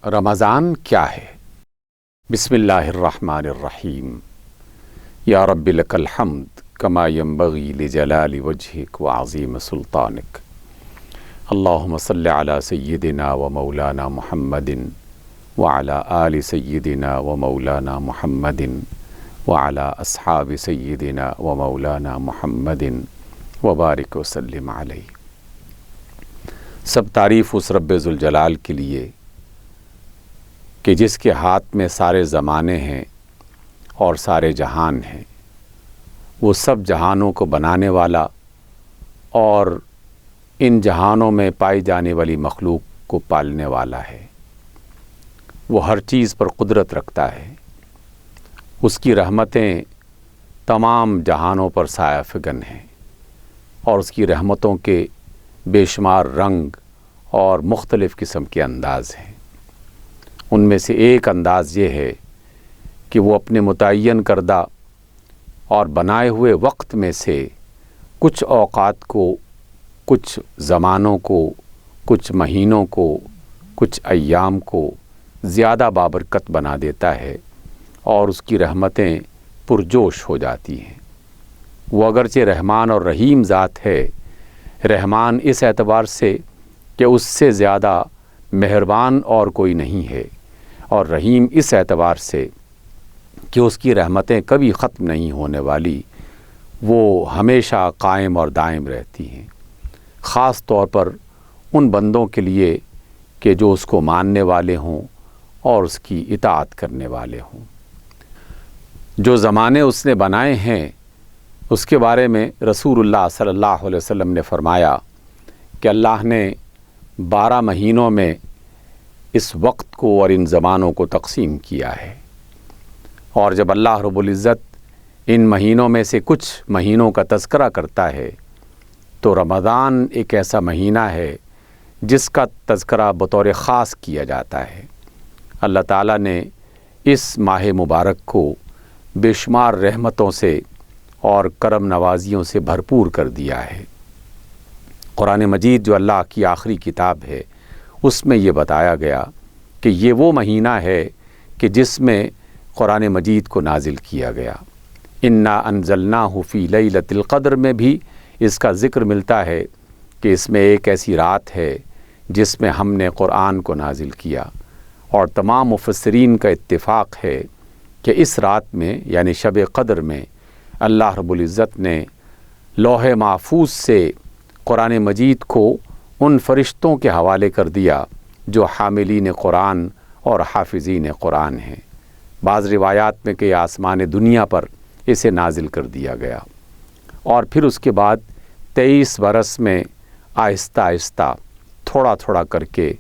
رمضان کیا ہے؟ بسم اللہ الرحمن الرحیم۔ یا رب لک الحمد کما ینبغی لجلال وجہک وعظیم سلطانک۔ اللہم صلی علی سیدنا و مولانا محمد وعلی آل سیدنا و مولانا محمد وعلی اصحاب سیدنا و مولانا محمد وبارک وسلم علیہ۔ سب تعریف اس رب ذوالجلال کے لیے کہ جس کے ہاتھ میں سارے زمانے ہیں اور سارے جہان ہیں۔ وہ سب جہانوں کو بنانے والا اور ان جہانوں میں پائی جانے والی مخلوق کو پالنے والا ہے۔ وہ ہر چیز پر قدرت رکھتا ہے۔ اس کی رحمتیں تمام جہانوں پر سایہ فگن ہیں اور اس کی رحمتوں کے بے شمار رنگ اور مختلف قسم کے انداز ہیں۔ ان میں سے ایک انداز یہ ہے کہ وہ اپنے متعین کردہ اور بنائے ہوئے وقت میں سے کچھ اوقات کو، کچھ زمانوں کو، کچھ مہینوں کو، کچھ ایام کو زیادہ بابرکت بنا دیتا ہے اور اس کی رحمتیں پرجوش ہو جاتی ہیں۔ وہ اگرچہ رحمان اور رحیم ذات ہے، رحمان اس اعتبار سے کہ اس سے زیادہ مہربان اور کوئی نہیں ہے، اور رحیم اس اعتبار سے کہ اس کی رحمتیں کبھی ختم نہیں ہونے والی، وہ ہمیشہ قائم اور دائم رہتی ہیں، خاص طور پر ان بندوں کے لیے کہ جو اس کو ماننے والے ہوں اور اس کی اطاعت کرنے والے ہوں۔ جو زمانے اس نے بنائے ہیں اس کے بارے میں رسول اللہ صلی اللہ علیہ وسلم نے فرمایا کہ اللہ نے 12 مہینوں میں اس وقت کو اور ان زمانوں کو تقسیم کیا ہے، اور جب اللہ رب العزت ان مہینوں میں سے کچھ مہینوں کا تذکرہ کرتا ہے تو رمضان ایک ایسا مہینہ ہے جس کا تذکرہ بطور خاص کیا جاتا ہے۔ اللہ تعالیٰ نے اس ماہ مبارک کو بے شمار رحمتوں سے اور کرم نوازیوں سے بھرپور کر دیا ہے۔ قرآن مجید جو اللہ کی آخری کتاب ہے، اس میں یہ بتایا گیا کہ یہ وہ مہینہ ہے کہ جس میں قرآن مجید کو نازل کیا گیا۔ انا انزلناہ فی لیلۃ القدر میں بھی اس کا ذکر ملتا ہے کہ اس میں ایک ایسی رات ہے جس میں ہم نے قرآن کو نازل کیا، اور تمام مفسرین کا اتفاق ہے کہ اس رات میں یعنی شب قدر میں اللہ رب العزت نے لوح محفوظ سے قرآن مجید کو ان فرشتوں کے حوالے کر دیا جو حاملین قرآن اور حافظین قرآن ہیں۔ بعض روایات میں کہ آسمان دنیا پر اسے نازل کر دیا گیا، اور پھر اس کے بعد 23 برس میں آہستہ آہستہ تھوڑا تھوڑا کر کے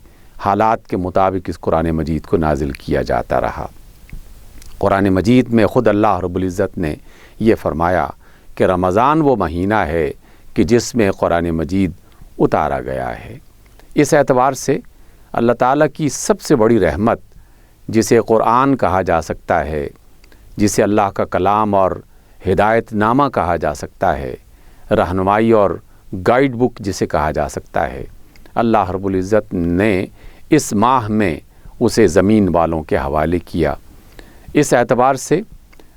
حالات کے مطابق اس قرآن مجید کو نازل کیا جاتا رہا۔ قرآن مجید میں خود اللہ رب العزت نے یہ فرمایا کہ رمضان وہ مہینہ ہے کہ جس میں قرآن مجید اتارا گیا ہے۔ اس اعتبار سے اللہ تعالیٰ کی سب سے بڑی رحمت جسے قرآن کہا جا سکتا ہے، جسے اللہ کا کلام اور ہدایت نامہ کہا جا سکتا ہے، رہنمائی اور گائیڈ بک جسے کہا جا سکتا ہے، اللہ رب العزت نے اس ماہ میں اسے زمین والوں کے حوالے کیا۔ اس اعتبار سے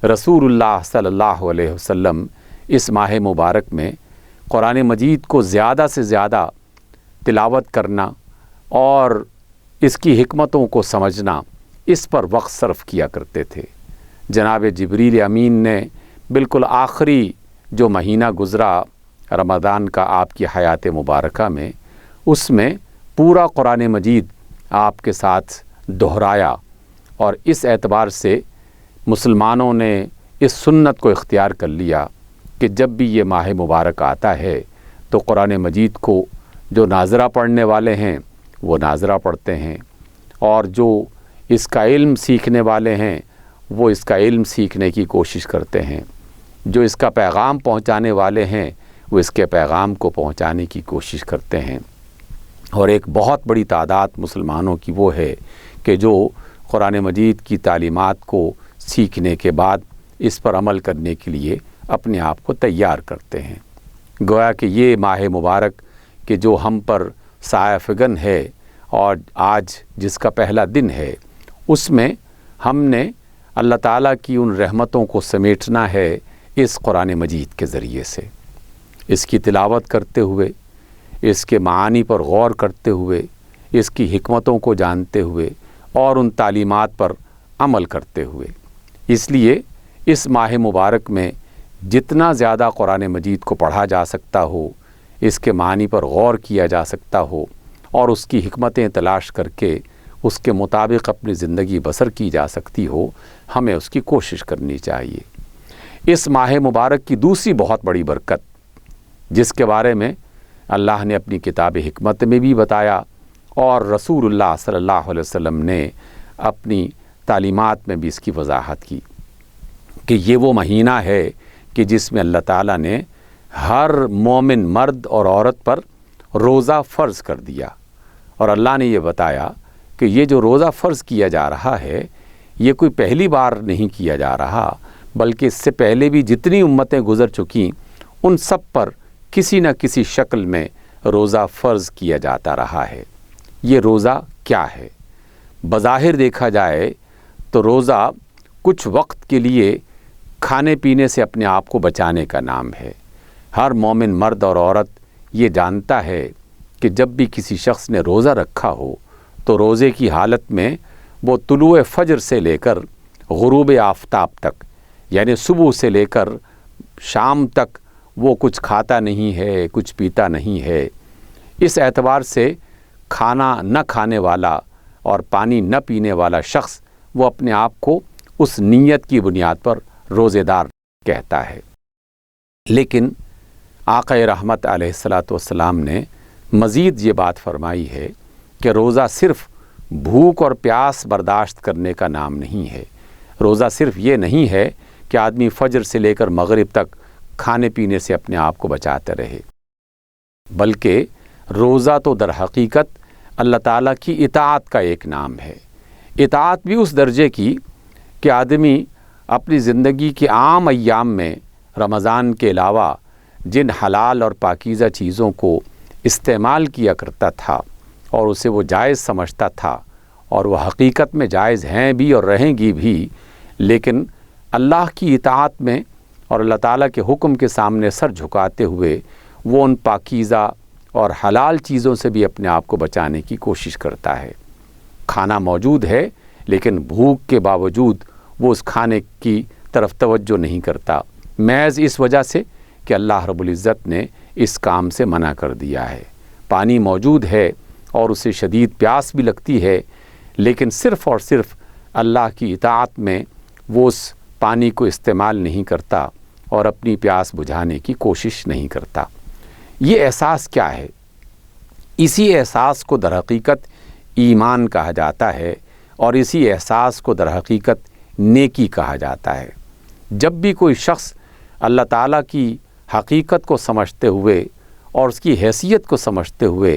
رسول اللہ صلی اللہ علیہ وسلم اس ماہ مبارک میں قرآن مجید کو زیادہ سے زیادہ تلاوت کرنا اور اس کی حکمتوں کو سمجھنا، اس پر وقت صرف کیا کرتے تھے۔ جناب جبریل امین نے بالکل آخری جو مہینہ گزرا رمضان کا آپ کی حیات مبارکہ میں، اس میں پورا قرآن مجید آپ کے ساتھ دہرایا، اور اس اعتبار سے مسلمانوں نے اس سنت کو اختیار کر لیا کہ جب بھی یہ ماہ مبارک آتا ہے تو قرآن مجید کو جو ناظرہ پڑھنے والے ہیں وہ ناظرہ پڑھتے ہیں، اور جو اس کا علم سیکھنے والے ہیں وہ اس کا علم سیکھنے کی کوشش کرتے ہیں، جو اس کا پیغام پہنچانے والے ہیں وہ اس کے پیغام کو پہنچانے کی کوشش کرتے ہیں۔ اور ایک بہت بڑی تعداد مسلمانوں کی وہ ہے کہ جو قرآن مجید کی تعلیمات کو سیکھنے کے بعد اس پر عمل کرنے کے لیے اپنے آپ کو تیار کرتے ہیں۔ گویا کہ یہ ماہ مبارک کہ جو ہم پر سایہ فگن ہے اور آج جس کا پہلا دن ہے اس میں ہم نے اللہ تعالیٰ کی ان رحمتوں کو سمیٹنا ہے اس قرآن مجید کے ذریعے سے، اس کی تلاوت کرتے ہوئے، اس کے معانی پر غور کرتے ہوئے، اس کی حکمتوں کو جانتے ہوئے اور ان تعلیمات پر عمل کرتے ہوئے۔ اس لیے اس ماہ مبارک میں جتنا زیادہ قرآن مجید کو پڑھا جا سکتا ہو، اس کے معنی پر غور کیا جا سکتا ہو اور اس کی حکمتیں تلاش کر کے اس کے مطابق اپنی زندگی بسر کی جا سکتی ہو، ہمیں اس کی کوشش کرنی چاہیے۔ اس ماہ مبارک کی دوسری بہت بڑی برکت، جس کے بارے میں اللہ نے اپنی کتاب حکمت میں بھی بتایا اور رسول اللہ صلی اللہ علیہ وسلم نے اپنی تعلیمات میں بھی اس کی وضاحت کی، کہ یہ وہ مہینہ ہے کہ جس میں اللہ تعالیٰ نے ہر مومن مرد اور عورت پر روزہ فرض کر دیا، اور اللہ نے یہ بتایا کہ یہ جو روزہ فرض کیا جا رہا ہے یہ کوئی پہلی بار نہیں کیا جا رہا، بلکہ اس سے پہلے بھی جتنی امتیں گزر چکیں ان سب پر کسی نہ کسی شکل میں روزہ فرض کیا جاتا رہا ہے۔ یہ روزہ کیا ہے؟ بظاہر دیکھا جائے تو روزہ کچھ وقت کے لیے کھانے پینے سے اپنے آپ کو بچانے کا نام ہے۔ ہر مومن مرد اور عورت یہ جانتا ہے کہ جب بھی کسی شخص نے روزہ رکھا ہو تو روزے کی حالت میں وہ طلوع فجر سے لے کر غروب آفتاب تک، یعنی صبح سے لے کر شام تک وہ کچھ کھاتا نہیں ہے، کچھ پیتا نہیں ہے۔ اس اعتبار سے کھانا نہ کھانے والا اور پانی نہ پینے والا شخص وہ اپنے آپ کو اس نیت کی بنیاد پر روزے دار کہتا ہے۔ لیکن آقا رحمت علیہ الصلاۃ والسلام نے مزید یہ بات فرمائی ہے کہ روزہ صرف بھوک اور پیاس برداشت کرنے کا نام نہیں ہے۔ روزہ صرف یہ نہیں ہے کہ آدمی فجر سے لے کر مغرب تک کھانے پینے سے اپنے آپ کو بچاتے رہے، بلکہ روزہ تو در حقیقت اللہ تعالیٰ کی اطاعت کا ایک نام ہے۔ اطاعت بھی اس درجے کی کہ آدمی اپنی زندگی کے عام ایام میں رمضان کے علاوہ جن حلال اور پاکیزہ چیزوں کو استعمال کیا کرتا تھا اور اسے وہ جائز سمجھتا تھا، اور وہ حقیقت میں جائز ہیں بھی اور رہیں گی بھی، لیکن اللہ کی اطاعت میں اور اللہ تعالیٰ کے حکم کے سامنے سر جھکاتے ہوئے وہ ان پاکیزہ اور حلال چیزوں سے بھی اپنے آپ کو بچانے کی کوشش کرتا ہے۔ کھانا موجود ہے لیکن بھوک کے باوجود وہ اس کھانے کی طرف توجہ نہیں کرتا، محض اس وجہ سے کہ اللہ رب العزت نے اس کام سے منع کر دیا ہے۔ پانی موجود ہے اور اسے شدید پیاس بھی لگتی ہے، لیکن صرف اور صرف اللہ کی اطاعت میں وہ اس پانی کو استعمال نہیں کرتا اور اپنی پیاس بجھانے کی کوشش نہیں کرتا۔ یہ احساس کیا ہے؟ اسی احساس کو در حقیقت ایمان کہا جاتا ہے، اور اسی احساس کو در حقیقت نیکی کہا جاتا ہے۔ جب بھی کوئی شخص اللہ تعالیٰ کی حقیقت کو سمجھتے ہوئے اور اس کی حیثیت کو سمجھتے ہوئے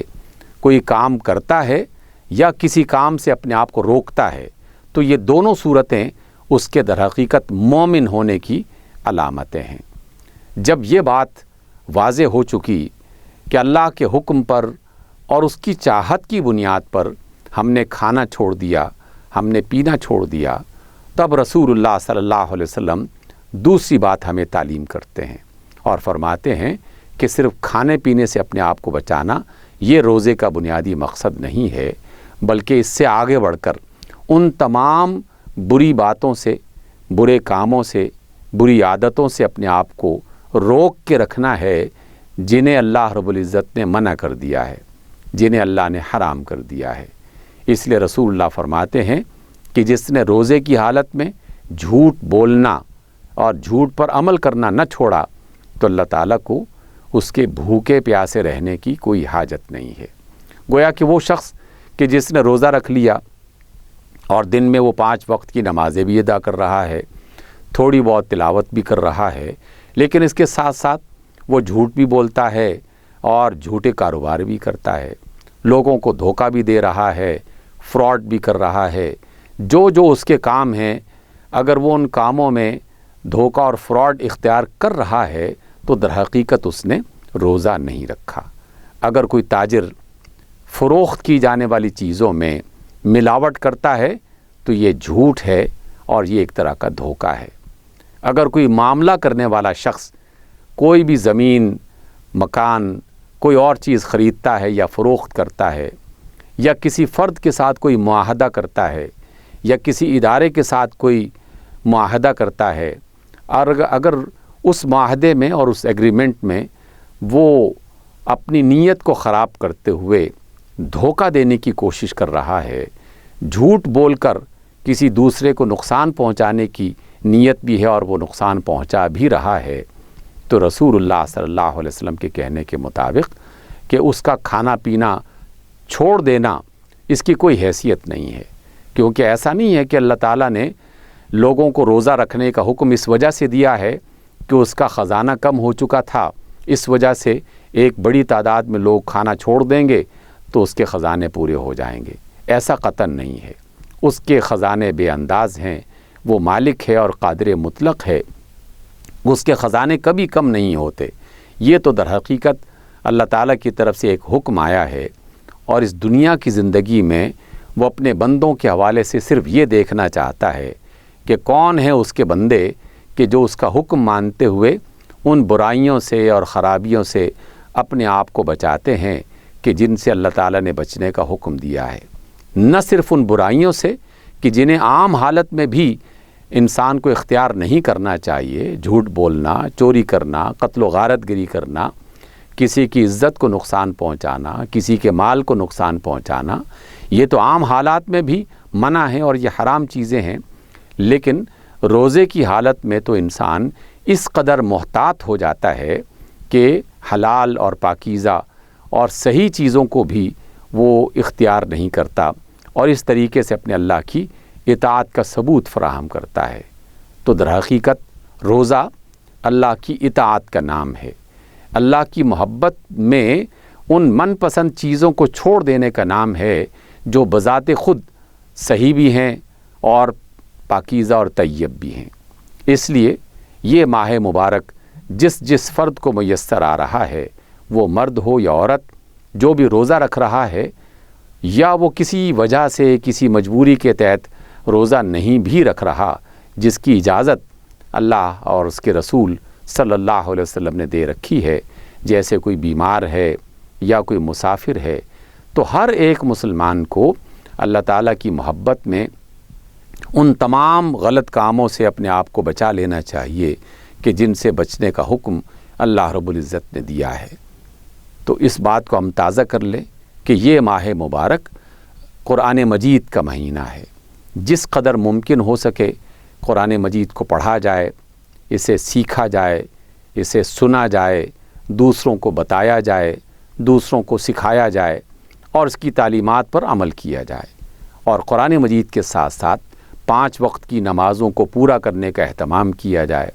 کوئی کام کرتا ہے یا کسی کام سے اپنے آپ کو روکتا ہے، تو یہ دونوں صورتیں اس کے در حقیقت مومن ہونے کی علامتیں ہیں۔ جب یہ بات واضح ہو چکی کہ اللہ کے حکم پر اور اس کی چاہت کی بنیاد پر ہم نے کھانا چھوڑ دیا، ہم نے پینا چھوڑ دیا، تب رسول اللہ صلی اللہ علیہ وسلم دوسری بات ہمیں تعلیم کرتے ہیں اور فرماتے ہیں کہ صرف کھانے پینے سے اپنے آپ کو بچانا یہ روزے کا بنیادی مقصد نہیں ہے، بلکہ اس سے آگے بڑھ کر ان تمام بری باتوں سے، برے کاموں سے، بری عادتوں سے اپنے آپ کو روک کے رکھنا ہے جنہیں اللہ رب العزت نے منع کر دیا ہے، جنہیں اللہ نے حرام کر دیا ہے۔ اس لیے رسول اللہ فرماتے ہیں کہ جس نے روزے کی حالت میں جھوٹ بولنا اور جھوٹ پر عمل کرنا نہ چھوڑا تو اللہ تعالیٰ کو اس کے بھوکے پیاسے رہنے کی کوئی حاجت نہیں ہے۔ گویا کہ وہ شخص کہ جس نے روزہ رکھ لیا اور دن میں وہ 5 وقت کی نمازیں بھی ادا کر رہا ہے، تھوڑی بہت تلاوت بھی کر رہا ہے، لیکن اس کے ساتھ ساتھ وہ جھوٹ بھی بولتا ہے اور جھوٹے کاروبار بھی کرتا ہے، لوگوں کو دھوکہ بھی دے رہا ہے، فراڈ بھی کر رہا ہے، جو اس کے کام ہیں، اگر وہ ان کاموں میں دھوکہ اور فراڈ اختیار کر رہا ہے تو در حقیقت اس نے روزہ نہیں رکھا۔ اگر کوئی تاجر فروخت کی جانے والی چیزوں میں ملاوٹ کرتا ہے تو یہ جھوٹ ہے اور یہ ایک طرح کا دھوکہ ہے۔ اگر کوئی معاملہ کرنے والا شخص کوئی بھی زمین، مکان، کوئی اور چیز خریدتا ہے یا فروخت کرتا ہے، یا کسی فرد کے ساتھ کوئی معاہدہ کرتا ہے، یا کسی ادارے کے ساتھ کوئی معاہدہ کرتا ہے، اور اگر اس معاہدے میں اور اس ایگریمنٹ میں وہ اپنی نیت کو خراب کرتے ہوئے دھوکہ دینے کی کوشش کر رہا ہے، جھوٹ بول کر کسی دوسرے کو نقصان پہنچانے کی نیت بھی ہے اور وہ نقصان پہنچا بھی رہا ہے، تو رسول اللہ صلی اللہ علیہ وسلم کے کہنے کے مطابق کہ اس کا کھانا پینا چھوڑ دینا اس کی کوئی حیثیت نہیں ہے، کیونکہ ایسا نہیں ہے کہ اللہ تعالیٰ نے لوگوں کو روزہ رکھنے کا حکم اس وجہ سے دیا ہے کہ اس کا خزانہ کم ہو چکا تھا، اس وجہ سے ایک بڑی تعداد میں لوگ کھانا چھوڑ دیں گے تو اس کے خزانے پورے ہو جائیں گے۔ ایسا قطعاً نہیں ہے، اس کے خزانے بے انداز ہیں، وہ مالک ہے اور قادر مطلق ہے، اس کے خزانے کبھی کم نہیں ہوتے۔ یہ تو در حقیقت اللہ تعالیٰ کی طرف سے ایک حکم آیا ہے، اور اس دنیا کی زندگی میں وہ اپنے بندوں کے حوالے سے صرف یہ دیکھنا چاہتا ہے کہ کون ہے اس کے بندے کہ جو اس کا حکم مانتے ہوئے ان برائیوں سے اور خرابیوں سے اپنے آپ کو بچاتے ہیں کہ جن سے اللہ تعالیٰ نے بچنے کا حکم دیا ہے۔ نہ صرف ان برائیوں سے کہ جنہیں عام حالت میں بھی انسان کو اختیار نہیں کرنا چاہیے، جھوٹ بولنا، چوری کرنا، قتل و غارت گری کرنا، کسی کی عزت کو نقصان پہنچانا، کسی کے مال کو نقصان پہنچانا، یہ تو عام حالات میں بھی منع ہے اور یہ حرام چیزیں ہیں، لیکن روزے کی حالت میں تو انسان اس قدر محتاط ہو جاتا ہے کہ حلال اور پاکیزہ اور صحیح چیزوں کو بھی وہ اختیار نہیں کرتا اور اس طریقے سے اپنے اللہ کی اطاعت کا ثبوت فراہم کرتا ہے۔ تو در حقیقت روزہ اللہ کی اطاعت کا نام ہے، اللہ کی محبت میں ان من پسند چیزوں کو چھوڑ دینے کا نام ہے جو بذات خود صحیح بھی ہیں اور پاکیزہ اور طیب بھی ہیں۔ اس لیے یہ ماہ مبارک جس فرد کو میسر آ رہا ہے، وہ مرد ہو یا عورت، جو بھی روزہ رکھ رہا ہے یا وہ کسی وجہ سے کسی مجبوری کے تحت روزہ نہیں بھی رکھ رہا، جس کی اجازت اللہ اور اس کے رسول صلی اللہ علیہ وسلم نے دے رکھی ہے، جیسے کوئی بیمار ہے یا کوئی مسافر ہے، تو ہر ایک مسلمان کو اللہ تعالیٰ کی محبت میں ان تمام غلط کاموں سے اپنے آپ کو بچا لینا چاہیے کہ جن سے بچنے کا حکم اللہ رب العزت نے دیا ہے۔ تو اس بات کو ہم تازہ کر لیں کہ یہ ماہ مبارک قرآن مجید کا مہینہ ہے، جس قدر ممکن ہو سکے قرآن مجید کو پڑھا جائے، اسے سیکھا جائے، اسے سنا جائے، دوسروں کو بتایا جائے، دوسروں کو سکھایا جائے اور اس کی تعلیمات پر عمل کیا جائے، اور قرآن مجید کے ساتھ ساتھ 5 وقت کی نمازوں کو پورا کرنے کا اہتمام کیا جائے۔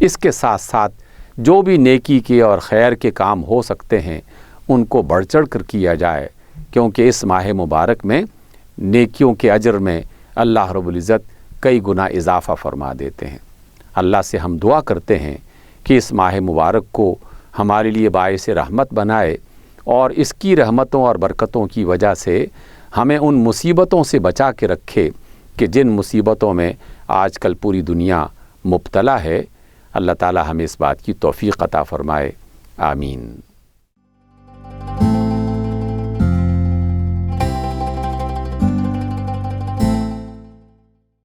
اس کے ساتھ ساتھ جو بھی نیکی کے اور خیر کے کام ہو سکتے ہیں ان کو بڑھ چڑھ کر کیا جائے، کیونکہ اس ماہ مبارک میں نیکیوں کے اجر میں اللہ رب العزت کئی گنا اضافہ فرما دیتے ہیں۔ اللہ سے ہم دعا کرتے ہیں کہ اس ماہ مبارک کو ہمارے لیے باعث رحمت بنائے اور اس کی رحمتوں اور برکتوں کی وجہ سے ہمیں ان مصیبتوں سے بچا کے رکھے کہ جن مصیبتوں میں آج کل پوری دنیا مبتلا ہے۔ اللہ تعالی ہمیں اس بات کی توفیق عطا فرمائے، آمین۔